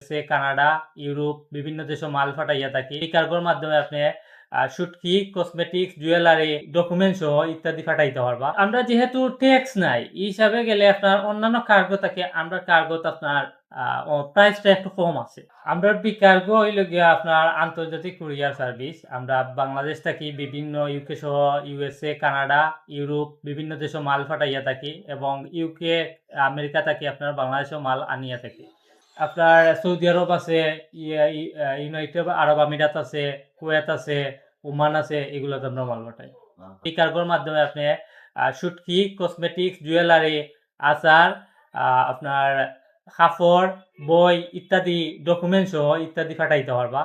USA, Canada, Europe বিভিন্ন দেশে মাল পাঠাইয়া থাকি। এই কার্গোর মাধ্যমে আপনি শুটকি, কসমেটিক্স, জুয়েলারি, ডকুমেন্ট সহ ইত্যাদি পাঠাইতে পারবা। আমরা যেহেতু ট্যাক্স নাই, এই হিসাবে গেলে আপনার অন্যান্য কার্গো থেকে আমরা কার্গোতে আপনার প্রাইসটা একটু কম আছে। আমরা কার্গো হইল গিয়া আপনার আন্তর্জাতিক কুরিয়ার সার্ভিস। আমরা বাংলাদেশ থেকে বিভিন্ন ইউকে সহ USA, কানাডা, ইউরোপ বিভিন্ন দেশে মাল পাঠাইয়া থাকি এবং ইউকে, আমেরিকা থেকে আপনার বাংলাদেশেও মাল আনিয়া থাকি। আপনার সৌদি আরব আছে, ইউনাইটেড আরব আমিরাত আছে, কুয়েত আছে, ওমান আছে, এগুলোতে আমরা মাল পাঠাই। এই কার্গোর মাধ্যমে আপনি শুটকি, কসমেটিক্স, জুয়েলারি, আচার, আপনার কাপড়, বই ইত্যাদি ডকুমেন্ট সহ ইত্যাদি পাঠাইতে পারবা।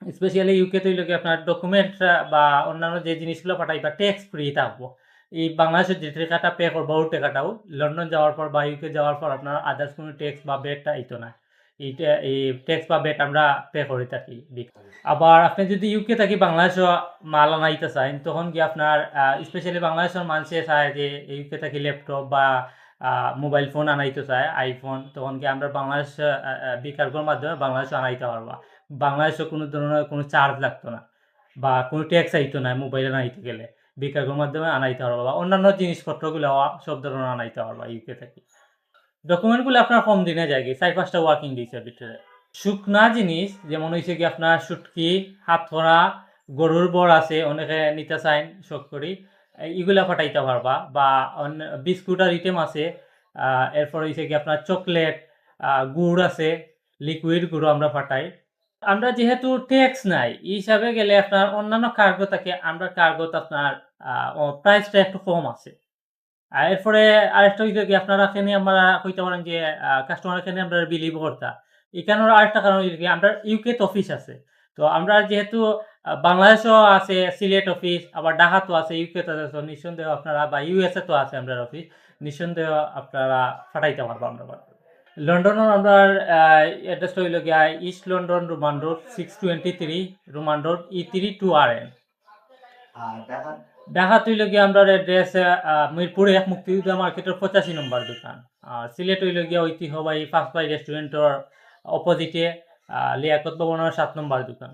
স্পেশালি ইউকে তে হইলো গিয়ে আপনার ডকুমেন্ট বা অন্যান্য যে জিনিসগুলো পাঠাইবা ট্যাক্স ফ্রি থাকবো। এই বাংলাদেশের যে টাকাটা পে করবা ওই টাকাটাও লন্ডন যাওয়ার পর বা ইউকে যাওয়ার পর আপনার আদার্স কোনো ট্যাক্স বা ভ্যাট আইতো না। এই ট্যাক্স বা ভ্যাট আমরা পে করে থাকি। আবার আপনি যদি ইউকে থাকি বাংলাদেশও মাল আনাইতে চান তখন কি আপনার স্পেশালি বাংলাদেশের মানুষে চায় যে ইউকে থাকি ল্যাপটপ বা মোবাইল ফোন আনাইতে চায় আইফোন, তখন কি আমরা বাংলাদেশ বিকার্গোর মাধ্যমে বাংলাদেশে আনাইতে পারবা। বাংলাদেশে কোনো ধরনের কোনো চার্জ লাগতো না বা কোনো ট্যাক্স আইতো না মোবাইলে আনাইতে গেলে। বিকার্গোর মাধ্যমে আনাইতে পারবা বা অন্যান্য জিনিসপত্রগুলো সব ধরনের আনাইতে পারবা ইউকে থেকে। ডকুমেন্টগুলো আপনার কম দিনে যায় কি 4-5 টা ওয়ার্কিং ডেজের ভিতরে। শুকনা জিনিস যেমন হইছে কি আপনার শুটকি, হাতকড়া, গরুর বড় আছে অনেকে নিতে চায় শখ করি। এগুলা পাঠাইতে পারবা বা বিস্কুট আর আইটেম আছে। এরপর হইছে কি আপনার চকলেট, গুড় আছে, লিকুইড গুড়ও আমরা পাঠাই। আমরা যেহেতু ট্যাক্স নাই, এই হিসাবে গেলে আপনার অন্যান্য কার্গো থেকে আমরা কার্গোতে আপনার প্রাইসটা একটু কম আছে। এরপরে আরেকটা হইলো কি আপনারা এখানে আমরা কইতে পারেন যে কাস্টমার এখানে আমরা বিলিভ করতা। এখানের আরেকটা কারণ হইলো কি আমরা ইউকে তে অফিস আছে। তো আমরা যেহেতু বাংলাদেশেও আছে সিলেট অফিস, আবার ঢাকাতেও আছে, ইউকে তে আছে, নিঃসন্দেহে আপনারা বা ইউএসএ তেও আছে আমরার অফিস। নিঃসন্দেহে আপনারা পাঠাইতে পারবো আমরা। লন্ডনের আমরার অ্যাড্রেসটা হইলো গিয়া east London Roman road 623 Roman road E3 2RN। আর ঢাকাতে হইলো গিয়া আমরার অ্যাড্রেস মিরপুর 1 মুক্তিযোদ্ধা মার্কেটের 85 নম্বর দোকান। সিলেট হইলো গিয়া ঐতিহ্যবাহী 5 ভাই রেস্টুরেন্টের অপোজিটে লিয়াকত ভবনের 7 নম্বর দোকান।